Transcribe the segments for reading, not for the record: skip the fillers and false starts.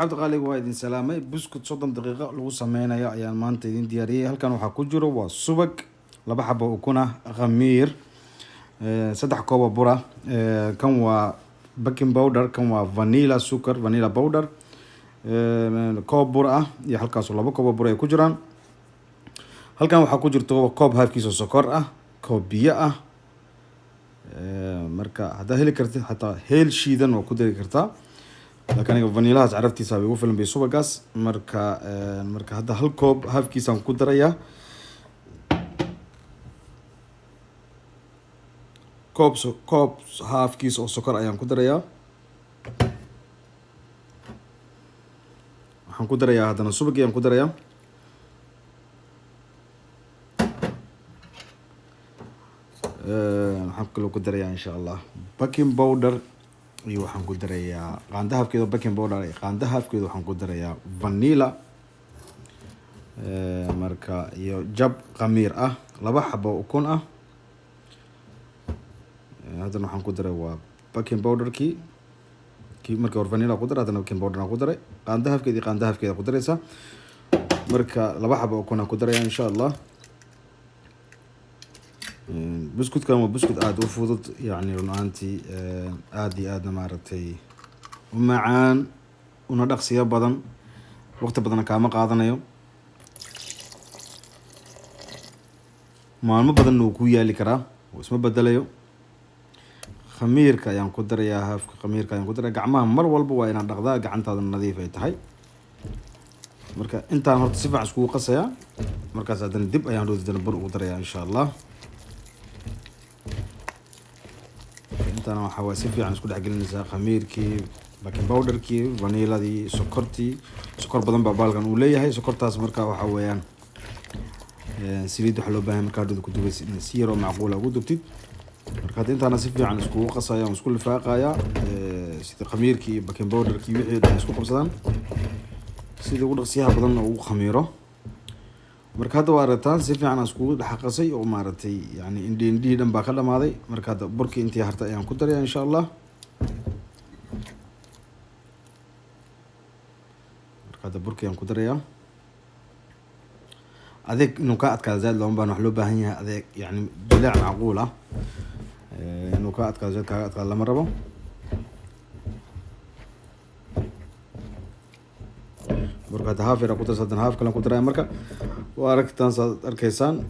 asxaabta qaaliga waa idin salaamay. Buskut 30 daqiiqo lagu sameynayo ayaan maanta idin diyaariyay. Halkan waxaa ku jiro waa subag, 2 xabo ukun ah, khamiir, 3 koob oo bur ah, kan waa baking powder, kan waa vanilla sugar, vanilla powder, koob bur ah iyo halkaas 2 koob oo bur ay ku jiraan. Halkan waxaa ku jirto koob halkiisa sokor ah, koob biyo ah. marka hadda heli kartid xataa heel shiidan oo ku dari kartaa. laakiin aniga vanillahaas caraftiisa way ugu filan bay subagaas. marka hadda hal koob halkiisaan ku darayaa. koob halfkiisa oo sokor ayaan ku darayaa. waxaan ku darayaa haddana subag ayaan ku darayaa. waxaan kaloo ku darayaa insha allah baking powder iyo waxaan ku darayaa qaanda halfkeeda baking powder iyo qaanda halfkeeda waxaan ku darayaa vanilla. marka iyo jab khamiir ah, 2 xabo ukun ah. haddana waxaan ku daray waa baking powderkii marka hore vanilla ku daray, haddana baking powder aan ku daray. qaanda halfkeeda iyo qaanda halfkeeda ku daraysa. marka 2 xabo ukun aan ku darayaa insha allah. buskutkan waa buskut aad u fudud, yani run ahaantii aad iyo aadna maaragtay u macaan, una dhaqsiyo badan, waqti badan kaama qaadanayo, maalmo badan wuu ku yaali karaa, wuu isma bedelayo. khamiirka ayaan ku darayaa, haafka khamiirka ayaan ku darayaa. gacmaha mar walba waa inaad dhaqdaa, gacantaada nadiif ay tahay. marka intaan horta si fiican iskugu qasayaa, markaas haddana dib ayaan roodidana bur ugu darayaa insha allah. intaana waxaa waa si fiican isku dhexgelinaysaa khamiirkii, baking powderkii, vanilladii, sokortii. sokor badan baa baalkan uu leeyahay. sokortaas marka waxaa weeyaan saliid waxaa loo baahan markaa dhada ku dubaysid in si yaroo macquula ugu dubtid. marka hadda intaana si fiican iskugu qasaya, isku lifaaqayaa sida khamiirkii, baking powderkii, wixii dhan isku qabsadaan sida ugu dhaqsiyaha badan oo ugu khamiiro. marka hadda waa aragtaan si fiican aan iskugu dhaqasay oo maaragtay yani indhii dhan baa ka dhamaaday. marka hadda burkii intii harta ayaan ku darayaa insha allah. marka hadda burkii ayaan ku darayaa. adeeg inuu ka adkaado zaad looma baahna, wax loo baahan yahay adeeg yani jileec macquul ah. inuu ka adkaado zaad kaaga adkaado lama rabo. burka hadda haaf yar ku darsa, haddana haaf kale ku daraya. marka waa aragtaan saad arkaysaan.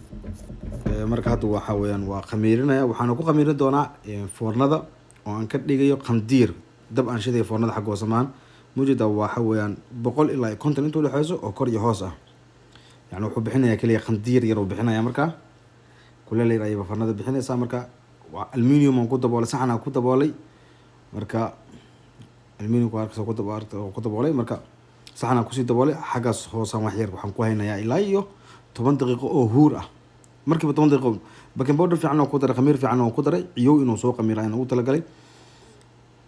marka hadda waxaa weeyaan waa khamiirinaya. waxaana ku khamiirin doonaa foornada oo aan ka dhigayo khandiir, dab aan shidayo foornada xagga hoose maahan. mujida waxa weeyaan 100 ilaa 50 intuu dhexeyso oo kor iyo hoos ah. yani wuxuu bixinayaa kaliya khandiir yar uu bixinayaa. marka kuleel yar ayay foornada bixinaysaa. marka waa aluminium aan ku daboolay, saxan aan ku daboolay. marka aluminiumku arkaysa ku daboolay. marka saxan aan kusii daboolay, xaggaas hoosaan wax yar waxaan ku haynayaa ilaa iyo 10 daqiiqo oo huur ah. markiiba 10 daqiiqo baking powder fiican oo ku daray, khamiir fiican oo ku daray, iyo inuu soo khamiiro ayaan ugu talagalay.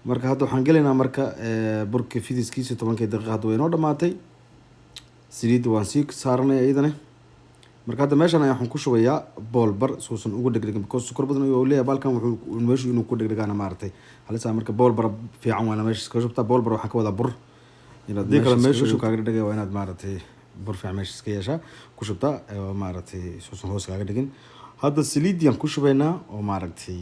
marka hadda waxaan gelaynaa marka burka fidiskiisa 10 daqiiqo hadda way noo dhamaatay. saliidda waan sii saaranaya iyadana. marka hadda meeshan ayaan ku shubayaa bool bar suusan ugu dhegdhegin, because sokor badan ayuu leeyahay baalkan, wuxuu meeshu inuu ku dhegdhegaana maaragtay halisa. marka bool bar fiican waana meesha ka shubtaa. bool bar waxaan ka wadaa bur, inaad kala meesha kaaga dhigay waa inaad maaragtay bur fiican meesha iska yeeshaa ku shubtaa, maaragtay suusan hoos kaaga dhigin. hadda saliiddii ku shubaynaa oo maaragtay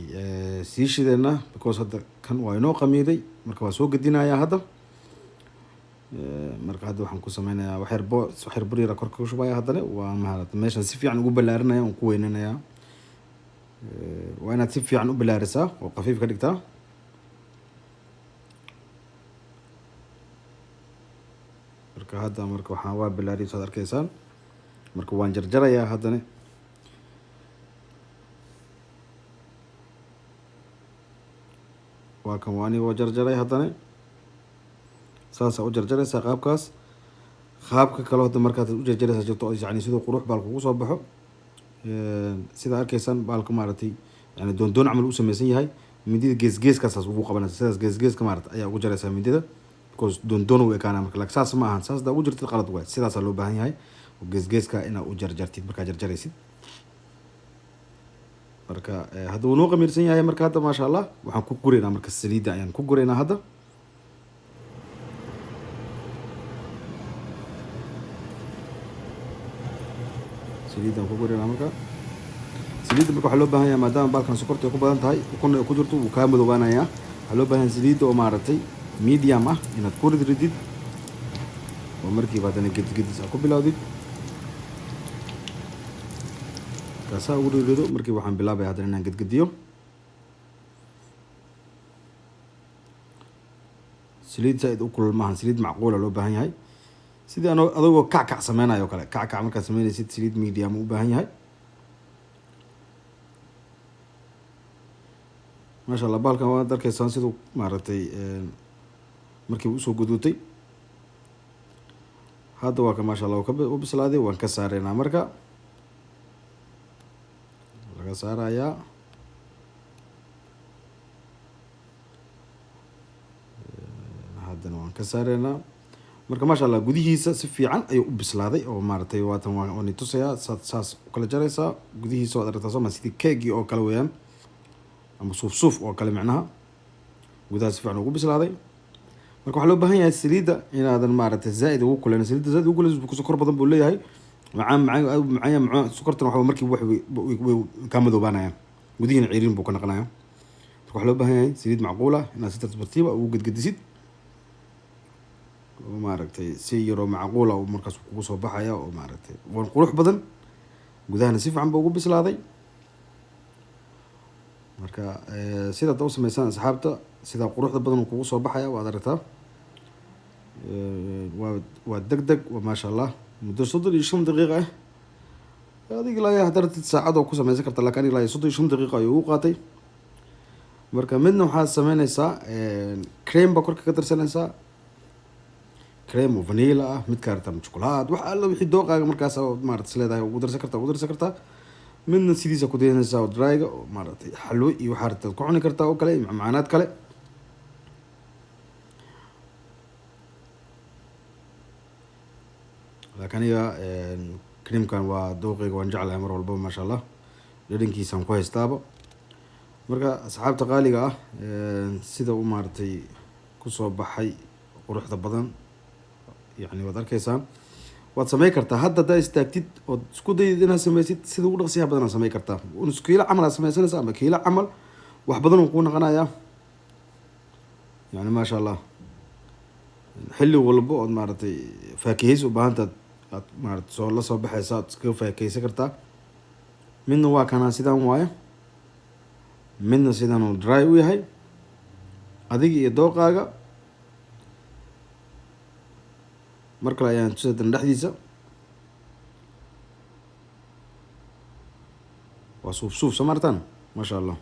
sii shideena, because hadda kan waa inoo qamiiday. marka waa soo gedinayaa hadda. marka hadda waxaan ku sameynayaa wax yar bur yar korka ku shubaya. haddana waa maaragtay meeshan si fiican ugu balaarinaya oo ku weynanayaa. waa inaad si fiican u balaarisaa oo khafiif ka dhigtaa. marka hadda waxaan waa balaariyo saad arkaysaan. marka waan jarjarayaa haddana. waa kan waa anigoo jarjaray haddana. saasaa u jarjaraysaa qaabkaas. qaabka kale hadda markaad u jarjaraysaa jirto yani siduu qurux baalka ugu soo baxo. sidaa arkaysaan baalka maaragtay yani doon camal u samaysan yahay. mindida geesgeeskaas ugu qabanaysa, sidaas geesgeeska maaragtay ayaa ugu jaraysaa mindida, because doon u ekaana. marka laakiin saas ma ahan, saas daa ugu jirtid qalad waay. sidaasaa loo baahan yahay oo geesgeeska inaad u jarjartid markaa jarjaraysid. marka hadda wuu noo qamiirsan yahay. marka hadda maasha allah waxaan ku guraynaa marka saliidda ayaan ku guraynaa hadda. saliidaan ku gurinaa marka. saliidda marka waxaa loo baahan yahay maadaama baalkan sokorta ay ku badan tahay ukun ay ku jirto wuu kaa madoobaanayaa. waxaa loo baahan yahay saliidda oo maaragtay medium ah inaad ku ridid oo markiiba haddana gedgedis aad ku bilowdid. kaasaa ugu rido markii waxaan bilaabaya haddana inaan gedgediyo. saliid zaaid u kulul maahan, saliid macquula loo baahan yahay. sidii adagoo kackac sameynayo kale, kackac markaad sameynaysid saliid medium u baahan yahay. maasha allah bahalkan waad arkaysaan siduu maaragtay markiiba usoo guduutay. hadda waa ka maasha allah u bislaaday. waan ka saareynaa marka, laga saarayaa. haddana waan ka saareynaa marka maasha allah gudihiisa si fiican ayuu u bislaaday oo maaragtay waatan waan itusayaa saas u kala jaraysaa gudihiisa. waad aragtaa sooma sidii keegii oo kale weeyaan ama suuf oo kale micnaha gudaha si fiican ugu bislaaday. marka waxaa loo baahan yahay saliidda inaadan maaragtay zaaid ugu kuleyn. saliidda zaaid ugu kuleyn sokor badan buu leeyahay, macaan sokortana waxba markii way kaa madoobaanayaan, gudihiina ciiriin buu ka naqanayaa. marka waxaa loo baahan yahay saliid macquul ah inaad si tartiib ugu gedgedisid oo maaragtay si yaroo macquula uu markaas kugu soo baxaya oo maaragtay waan qurux badan, gudahana si fiican ba ugu bislaaday. marka sidaad u sameysaan asxaabta sidaa quruxda badan uu kugu soo baxaya waad aragtaa. waa degdeg waa maasha allah muddo 35 daqiiqa ah. adiga ilaa hadartid saacad oo ku sameysan karta, laakiin ilaa 35 daqiiqa ayuu u qaatay. marka midna waxaad sameynaysaa cream ba korka ka darsanaysaa, cream oo vanilla ah, mid kaarta ama chocolate wax alla wixii dooqaaga markaas oo maaragtay leedahay ugu darsan kartaa. midna sidiisa ku daynaysaa oo dryga oo maaragtay xalwo iyo waxaa rabtaad ku cuni kartaa oo kale macmacaanaad kale. laakiin aniga creamkan waa dooqeyga waan jeclahay mar walba maasha allah, dhadhankiisaan ku haystaaba. marka asxaabta qaaliga ah sida uu maaragtay kusoo baxay quruxda badan yacni waad arkaysaan. waad samey kartaa hadda haddaa istaagtid ood isku dayid inaad sameysid sida ugu dhaqsiyaha badan aad samey kartaa. kiilo camal aad sameysanaysaa ama kiilo camal wax badan uu kuu naqanayaa yani maasha allah. xilli walba ood maaragtay faakihaysi u baahantaad aad maaragtay la soo baxaysa aad iskaga faakihaysan kartaa. midna waa kanaa sidaan waaye, midna sidaan uu dry u yahay, adiga iyo dooqaaga. mar kale ayaan tusadan dhexdiisa waa suuf soo martaan maasha allah.